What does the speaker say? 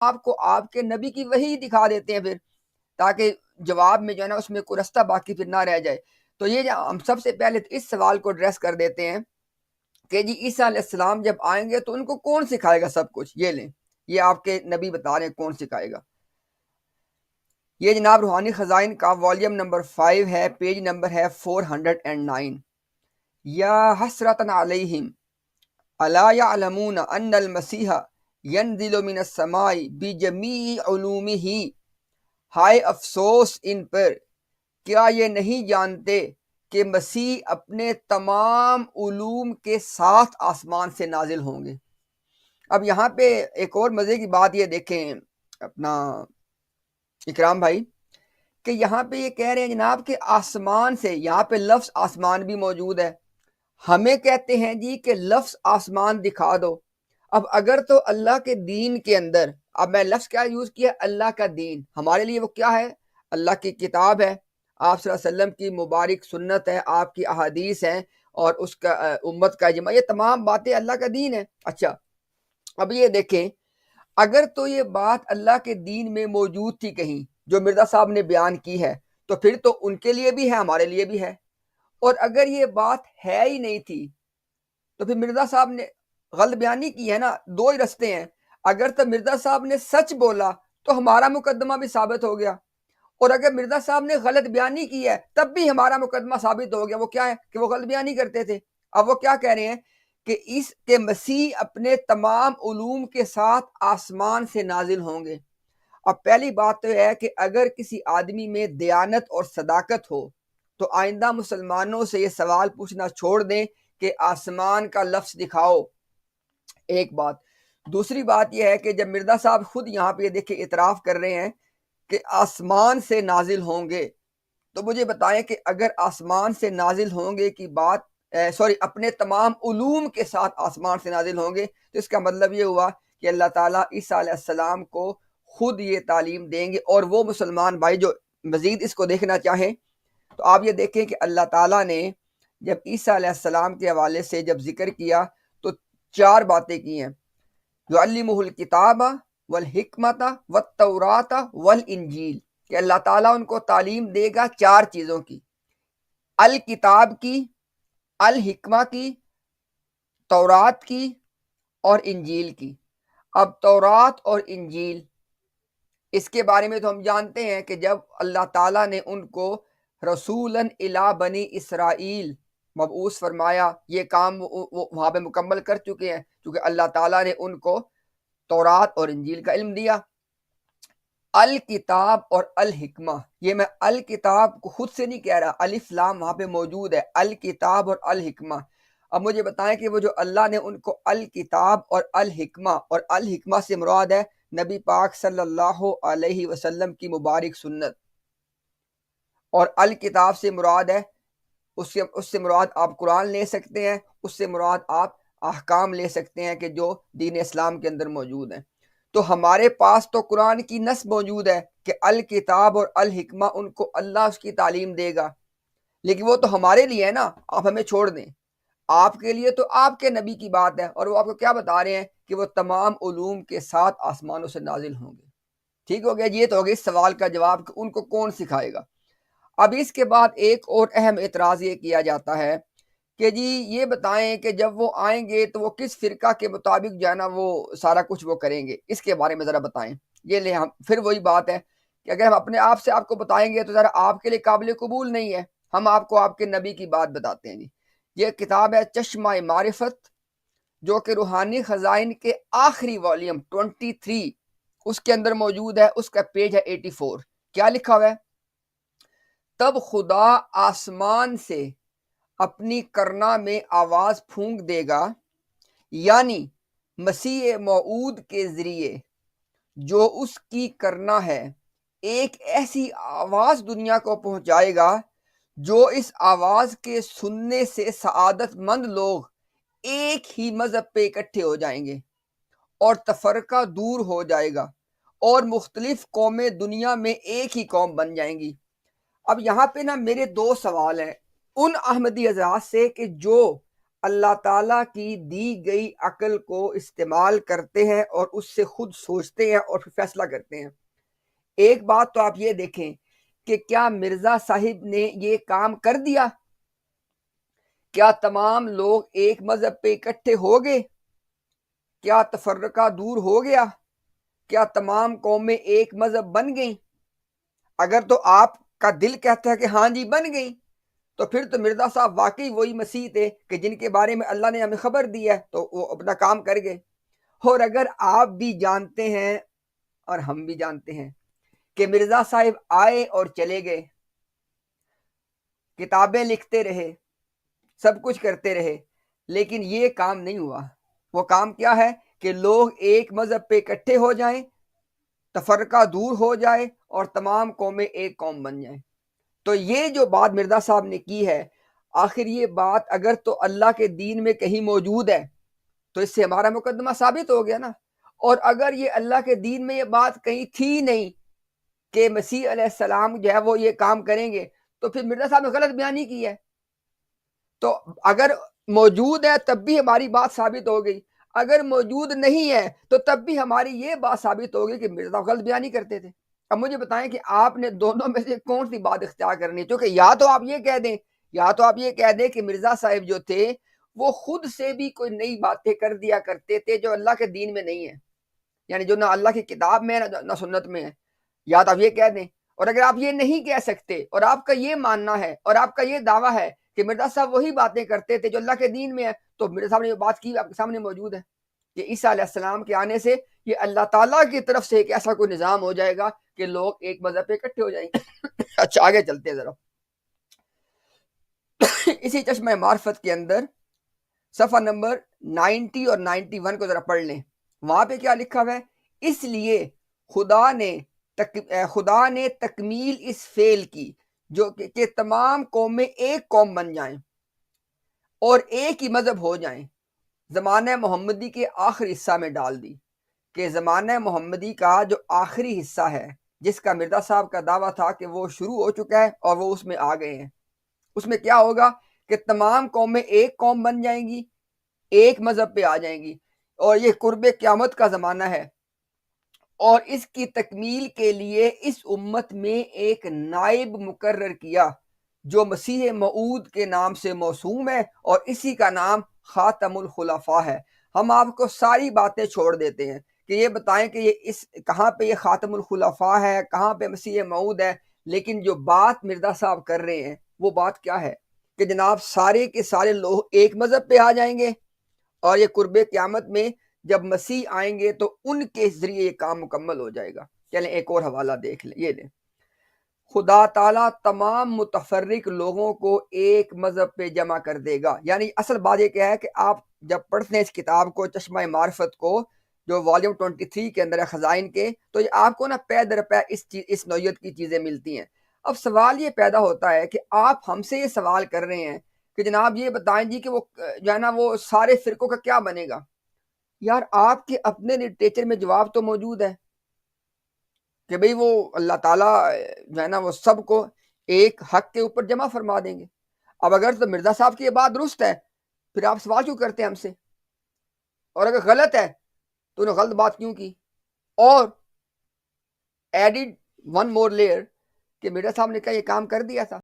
آپ کو آپ کے نبی کی وحی دکھا دیتے ہیں پھر، تاکہ جواب میں جو ہے نا اس میں کوئی رستہ باقی پھر نہ رہ جائے۔ تو یہ ہم سب سے پہلے اس سوال کو ایڈریس کر دیتے ہیں کہ جی عیسیٰ علیہ السلام جب آئیں گے تو ان کو کون سکھائے گا سب کچھ؟ یہ لیں، یہ آپ کے نبی بتا رہے ہیں کون سکھائے گا۔ یہ جناب روحانی خزائن کا والیوم نمبر 5 ہے، پیج نمبر ہے 409۔ یا حسرتن علیہم الا یعلمون ان المسیح ینزل من السماء بجمیع علومہ، ہائے افسوس ان پر، کیا یہ نہیں جانتے کہ مسیح اپنے تمام علوم کے ساتھ آسمان سے نازل ہوں گے۔ اب یہاں پہ ایک اور مزے کی بات یہ دیکھیں اپنا اکرام بھائی، کہ یہاں پہ یہ کہہ رہے ہیں جناب کہ آسمان سے، یہاں پہ لفظ آسمان بھی موجود ہے، ہمیں کہتے ہیں جی کہ لفظ آسمان دکھا دو۔ اب اگر تو اللہ کے دین کے اندر، اب میں لفظ کیا یوز کیا، اللہ کا دین، ہمارے لیے وہ کیا ہے؟ اللہ کی کتاب ہے، آپ صلی اللہ علیہ وسلم کی مبارک سنت ہے، آپ کی احادیث ہیں، اور اس کا امت کا اجماع، یہ تمام باتیں اللہ کا دین ہے۔ اچھا اب یہ دیکھیں، اگر تو یہ بات اللہ کے دین میں موجود تھی کہیں جو مرزا صاحب نے بیان کی ہے، تو پھر تو ان کے لیے بھی ہے، ہمارے لیے بھی ہے۔ اور اگر یہ بات ہے ہی نہیں تھی تو پھر مرزا صاحب نے غلط بیانی کی ہے نا۔ دو ہی رستے ہیں، اگر تو مرزا صاحب نے سچ بولا تو ہمارا مقدمہ بھی ثابت ہو گیا، اور اگر مرزا صاحب نے غلط بیانی کی ہے تب بھی ہمارا مقدمہ ثابت ہو گیا۔ وہ کیا ہے کہ وہ غلط بیانی کرتے تھے۔ اب وہ کیا کہہ رہے ہیں کہ اس کے مسیح اپنے تمام علوم کے ساتھ آسمان سے نازل ہوں گے۔ اب پہلی بات تو یہ ہے کہ اگر کسی آدمی میں دیانت اور صداقت ہو تو آئندہ مسلمانوں سے یہ سوال پوچھنا چھوڑ دیں کہ آسمان کا لفظ دکھاؤ، ایک بات۔ دوسری بات یہ ہے کہ جب مرزا صاحب خود یہاں پہ یہ دیکھیں اعتراف کر رہے ہیں کہ آسمان سے نازل ہوں گے، تو مجھے بتائیں کہ اگر آسمان سے نازل ہوں گے کی بات اپنے تمام علوم کے ساتھ آسمان سے نازل ہوں گے، تو اس کا مطلب یہ ہوا کہ اللہ تعالیٰ عیسیٰ علیہ السلام کو خود یہ تعلیم دیں گے۔ اور وہ مسلمان بھائی جو مزید اس کو دیکھنا چاہیں تو آپ یہ دیکھیں کہ اللہ تعالیٰ نے جب عیسیٰ علیہ السلام کے حوالے سے جب ذکر کیا تو 4 باتیں کی ہیں، یعلمہ الکتاب والحکمت والتورات والانجیل، کہ اللہ تعالیٰ ان کو تعلیم دے گا 4 چیزوں کی، الکتاب کی، الحکمہ کی، تورات کی اور انجیل کی۔ اب تورات اور انجیل اس کے بارے میں تو ہم جانتے ہیں کہ جب اللہ تعالیٰ نے ان کو رسولاً الی بنی اسرائیل مبعوث فرمایا، یہ کام وہ وہاں پہ مکمل کر چکے ہیں، کیونکہ اللہ تعالیٰ نے ان کو تورات اور انجیل کا علم دیا۔ الکتاب اور الحکمہ، یہ میں الکتاب کو خود سے نہیں کہہ رہا، الف لام وہاں پہ موجود ہے، الکتاب اور الحکمہ۔ اب مجھے بتائیں کہ وہ جو اللہ نے ان کو الکتاب اور الحکمہ، اور الحکمہ سے مراد ہے نبی پاک صلی اللہ علیہ وسلم کی مبارک سنت، اور الکتاب سے مراد ہے اس سے مراد آپ قرآن لے سکتے ہیں، اس سے مراد آپ احکام لے سکتے ہیں کہ جو دین اسلام کے اندر موجود ہیں۔ تو ہمارے پاس تو قرآن کی نص موجود ہے کہ الکتاب اور الحکمہ ان کو اللہ اس کی تعلیم دے گا، لیکن وہ تو ہمارے لیے ہے نا، آپ ہمیں چھوڑ دیں۔ آپ کے لیے تو آپ کے نبی کی بات ہے، اور وہ آپ کو کیا بتا رہے ہیں کہ وہ تمام علوم کے ساتھ آسمانوں سے نازل ہوں گے۔ ٹھیک ہو گیا، یہ تو ہو گیا اس سوال کا جواب کہ ان کو کون سکھائے گا۔ اب اس کے بعد ایک اور اہم اعتراض یہ کیا جاتا ہے کہ جی یہ بتائیں کہ جب وہ آئیں گے تو وہ کس فرقہ کے مطابق جو ہے نا وہ سارا کچھ وہ کریں گے، اس کے بارے میں ذرا بتائیں۔ یہ لیں، ہم پھر وہی بات ہے کہ اگر ہم اپنے آپ سے آپ کو بتائیں گے تو ذرا آپ کے لیے قابل قبول نہیں ہے، ہم آپ کو آپ کے نبی کی بات بتاتے ہیں۔ جی یہ کتاب ہے چشمہ معرفت، جو کہ روحانی خزائن کے آخری والیوم 23 اس کے اندر موجود ہے، اس کا پیج ہے 84۔ کیا لکھا ہوا ہے؟ تب خدا آسمان سے اپنی کرنا میں آواز پھونک دے گا، یعنی مسیح موعود کے ذریعے جو اس کی کرنا ہے، ایک ایسی آواز دنیا کو پہنچائے گا جو اس آواز کے سننے سے سعادت مند لوگ ایک ہی مذہب پہ اکٹھے ہو جائیں گے اور تفرقہ دور ہو جائے گا، اور مختلف قومیں دنیا میں ایک ہی قوم بن جائیں گی۔ اب یہاں پہ نا میرے 2 سوال ہیں ان احمدی حضرات سے کہ جو اللہ تعالیٰ کی دی گئی عقل کو استعمال کرتے ہیں اور اس سے خود سوچتے ہیں اور پھر فیصلہ کرتے ہیں۔ ایک بات تو آپ یہ دیکھیں کہ کیا مرزا صاحب نے یہ کام کر دیا؟ کیا تمام لوگ ایک مذہب پہ اکٹھے ہو گئے؟ کیا تفرقہ دور ہو گیا؟ کیا تمام قومیں ایک مذہب بن گئیں؟ اگر تو آپ کا دل کہتا ہے کہ ہاں جی بن گئی، تو پھر تو مرزا صاحب واقعی وہی مسیح تھے کہ جن کے بارے میں اللہ نے ہمیں خبر دی ہے، تو وہ اپنا کام کر گئے۔ اور اگر آپ بھی جانتے ہیں اور ہم بھی جانتے ہیں کہ مرزا صاحب آئے اور چلے گئے، کتابیں لکھتے رہے، سب کچھ کرتے رہے، لیکن یہ کام نہیں ہوا۔ وہ کام کیا ہے کہ لوگ ایک مذہب پہ اکٹھے ہو جائیں، تفرقہ دور ہو جائے اور تمام قومیں ایک قوم بن جائیں۔ تو یہ جو بات مرزا صاحب نے کی ہے، آخر یہ بات اگر تو اللہ کے دین میں کہیں موجود ہے تو اس سے ہمارا مقدمہ ثابت ہو گیا نا۔ اور اگر یہ اللہ کے دین میں یہ بات کہیں تھی نہیں کہ مسیح علیہ السلام جو ہے وہ یہ کام کریں گے، تو پھر مرزا صاحب نے غلط بیانی کی ہے۔ تو اگر موجود ہے تب بھی ہماری بات ثابت ہو گئی، اگر موجود نہیں ہے تو تب بھی ہماری یہ بات ثابت ہو گئی کہ مرزا غلط بیانی کرتے تھے۔ اب مجھے بتائیں کہ آپ نے دونوں میں سے کون سی بات اختیار کرنی ہے؟ کیونکہ یا تو آپ یہ کہہ دیں کہ مرزا صاحب جو تھے وہ خود سے بھی کوئی نئی باتیں کر دیا کرتے تھے جو اللہ کے دین میں نہیں ہے، یعنی جو نہ اللہ کی کتاب میں ہے نہ سنت میں ہے، یا تو آپ یہ کہہ دیں۔ اور اگر آپ یہ نہیں کہہ سکتے اور آپ کا یہ ماننا ہے اور آپ کا یہ دعویٰ ہے کہ مرزا صاحب وہی باتیں کرتے تھے جو اللہ کے دین میں ہے، تو مرزا صاحب نے یہ بات کی آپ کے سامنے موجود ہے کہ عیسیٰ علیہ السلام کے آنے سے یہ اللہ تعالیٰ کی طرف سے ایک ایسا کوئی نظام ہو جائے گا کہ لوگ ایک مذہب پہ اکٹھے ہو جائیں گے۔ اچھا آگے چلتے ہیں ذرا، اسی چشمہ معرفت کے اندر صفحہ نمبر 90 اور 91 کو ذرا پڑھ لیں۔ وہاں پہ کیا لکھا ہوا ہے؟ اس لیے خدا نے تکمیل اس فعل کی جو کہ تمام قومیں ایک قوم بن جائیں اور ایک ہی مذہب ہو جائیں، زمانہ محمدی کے آخری حصہ میں ڈال دی۔ کہ زمانہ محمدی کا جو آخری حصہ ہے، جس کا مرزا صاحب کا دعویٰ تھا کہ وہ شروع ہو چکا ہے اور وہ اس میں آ گئے ہیں، اس میں کیا ہوگا کہ تمام قومیں ایک قوم بن جائیں گی، ایک مذہب پہ آ جائیں گی، اور یہ قرب قیامت کا زمانہ ہے۔ اور اس کی تکمیل کے لیے اس امت میں ایک نائب مقرر کیا جو مسیح موعود کے نام سے موسوم ہے، اور اسی کا نام خاتم الخلفاء ہے۔ ہم آپ کو ساری باتیں چھوڑ دیتے ہیں کہ یہ بتائیں کہ یہ کہاں پہ یہ خاتم الخلفاء ہے، کہاں پہ مسیح موعود ہے، لیکن جو بات مرزا صاحب کر رہے ہیں وہ بات کیا ہے کہ جناب سارے کے سارے لوگ ایک مذہب پہ آ جائیں گے، اور یہ قرب قیامت میں جب مسیح آئیں گے تو ان کے ذریعے یہ کام مکمل ہو جائے گا۔ چلیں ایک اور حوالہ دیکھ لیں، یہ لیں۔ خدا تعالیٰ تمام متفرق لوگوں کو ایک مذہب پہ جمع کر دے گا۔ یعنی اصل بات یہ کیا ہے کہ آپ جب پڑھتے ہیں اس کتاب کو، چشمہ معرفت کو، جو والیوم 23 کے اندر ہے خزائن کے، تو یہ آپ کو نا پے در پے اس نوعیت کی چیزیں ملتی ہیں۔ اب سوال یہ پیدا ہوتا ہے کہ آپ ہم سے یہ سوال کر رہے ہیں کہ جناب یہ بتائیں جی کہ وہ جو ہے نا وہ سارے فرقوں کا کیا بنے گا؟ یار آپ کے اپنے لٹریچر میں جواب تو موجود ہے کہ بھئی وہ اللہ تعالیٰ جو ہے نا وہ سب کو ایک حق کے اوپر جمع فرما دیں گے۔ اب اگر تو مرزا صاحب کی یہ بات درست ہے، پھر آپ سوال کیوں کرتے ہیں ہم سے؟ اور اگر غلط ہے تو انہوں نے غلط بات کیوں کی؟ اور ایڈیڈ ون مور لیئر کہ مرزا صاحب نے کہا یہ کام کر دیا تھا۔